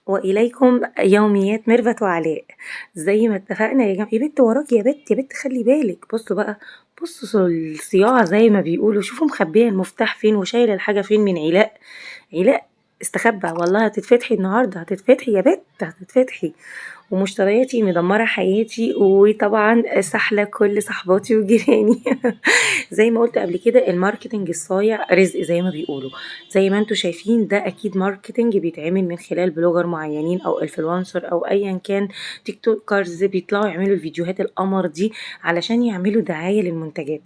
وإليكم يوميات ميرفت وعلاء. زي ما اتفقنا يا جماعة، يا بت وراك، يا بت يا بت خلي بالك، بصوا بقى، بصوا الصياعة زي ما بيقولوا، شوفوا مخبية المفتاح فين وشايلة الحاجة فين من علاء. علاء استخبى، والله هتتفتحي النهارده، هتتفتحي يا بت هتتفتحي. ومشترياتي مدمرة حياتي، وطبعا سحلة كل صحباتي وجيراني. زي ما قلت قبل كده، الماركتنج الصايع رزق زي ما بيقولوا. زي ما انتوا شايفين ده اكيد ماركتنج بيتعمل من خلال بلوجر معينين او انفلونسر او ايا كان، تيك توكرز بيطلعوا يعملوا الفيديوهات القمر دي علشان يعملوا دعاية للمنتجات.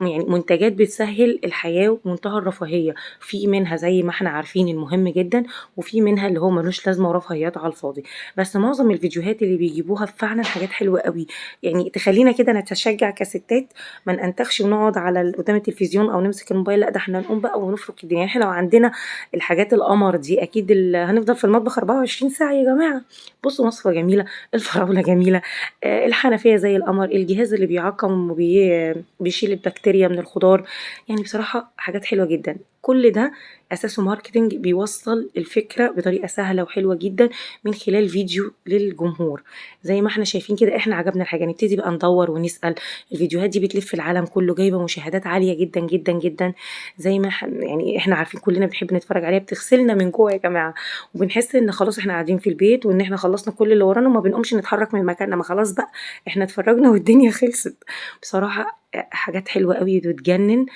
يعني منتجات بتسهل الحياة ومنتهى الرفاهية. في منها زي ما احنا عارفين المهم جدا، وفي منها اللي هو ملوش لازمة ورفاهيات على الفاضي. بس معظم الفيديوهات اللي بيجيبوها فعلا حاجات حلوة قوي، يعني تخلينا كده نتشجع كستات، ما ننتخش ونقعد على قدام التلفزيون او نمسك الموبايل، لا ده احنا نقوم بقى ونفرك الدنيا. يعني احنا لو عندنا الحاجات القمر دي اكيد هنفضل في المطبخ 24 ساعة يا جماعة. بصوا وصفة جميلة، الفراولة جميلة، الحنفية زي القمر، الجهاز اللي بيعقم وبيشيل البكتيريا من الخضار. يعني بصراحة حاجات حلوة جدا. كل ده اساسه ماركتينج بيوصل الفكرة بطريقة سهلة وحلوة جدا من خلال فيديو للجمهور. زي ما احنا شايفين كده، احنا عجبنا الحاجة نبتدي بقى ندور ونسأل. الفيديوهات دي بتلف العالم كله، جايبة مشاهدات عالية جدا جدا جدا. زي ما يعني احنا عارفين كلنا بنحب نتفرج عليها، بتغسلنا من جوه يا جماعة. وبنحس ان خلاص احنا قاعدين في البيت، وان احنا خلصنا كل اللي ورانا وما بنقومش نتحرك من مكاننا، ما خلاص بقى احنا اتفرجنا والدنيا خلصت. بصراحة حاجات حلوة قوي وتجنن.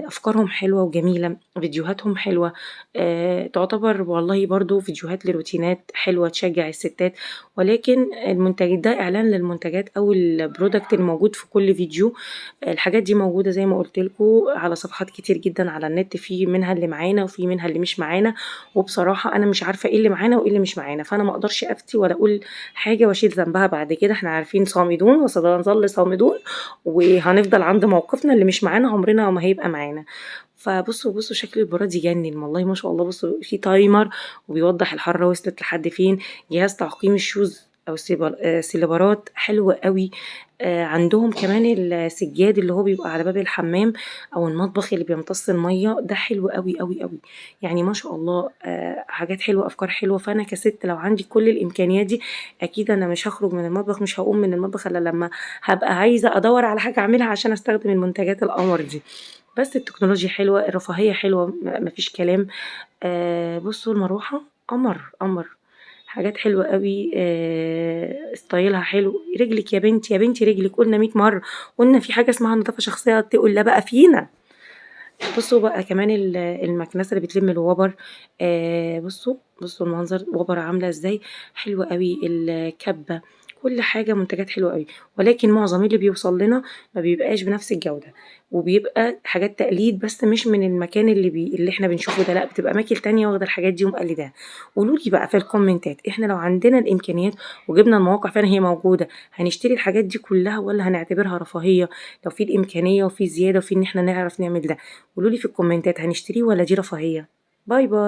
افكارهم حلوة وجميلة، فيديوهاتهم حلوة. تعتبر والله برضو فيديوهات لروتينات حلوة تشجع الستات. ولكن المنتج ده اعلان للمنتجات او البرودكت الموجود في كل فيديو. الحاجات دي موجودة زي ما قلت لكم على صفحات كتير جدا على النت، في منها اللي معانا وفي منها اللي مش معانا. وبصراحة انا مش عارفة ايه اللي معانا وايه اللي مش معانا، فانا ما اقدرش افتي ولا اقول حاجة واشيل ذنبها بعد كده. احنا عارفين صامدون وسنظل صامدون، وهنفضل عند موقفنا، اللي مش معانا عمرنا ما هيبقى معانا. فبصوا شكل البراد يجنن والله ما شاء الله. بصوا في تايمر وبيوضح الحرارة وصلت لحد فين. جهاز تعقيم الشوز او سيلبرات حلوة قوي. عندهم كمان السجاد اللي هو بيبقى على باب الحمام او المطبخ اللي بيمتص المية، ده حلو قوي قوي قوي. يعني ما شاء الله حاجات حلوة، افكار حلوة. فانا كست لو عندي كل الامكانيات دي، اكيد انا مش هخرج من المطبخ، مش هقوم من المطبخ الا لما هبقى عايزة ادور على حاجة اعملها عشان استخدم المنتجات القمر دي. بس التكنولوجيا حلوة، الرفاهية حلوة، مفيش كلام. بصوا المروحة قمر قمر، حاجات حلوة قوي. ستايلها حلو. رجلك يا بنتي يا بنتي رجلك، قلنا 100 مرة. قلنا في حاجة اسمها نظافة شخصية، تقول لا بقى فينا. بصوا بقى كمان المكنسة اللي بتلم الوبر. بصوا المنظر وبر عاملة ازاي، حلوة قوي الكبة. كل حاجة منتجات حلوة قوي. ولكن معظم اللي بيوصل لنا ما بيبقاش بنفس الجودة، وبيبقى حاجات تقليد بس مش من المكان اللي احنا بنشوفه ده، لا بتبقى اماكن تانية واخدة الحاجات دي ومقلداها. قولوا لي بقى في الكومنتات، احنا لو عندنا الامكانيات وجبنا المواقع فعلا هي موجودة، هنشتري الحاجات دي كلها ولا هنعتبرها رفاهية؟ لو في الامكانية وفي زيادة وفي ان احنا نعرف نعمل ده، قولوا لي في الكومنتات هنشتريه ولا دي رفاهية. باي باي.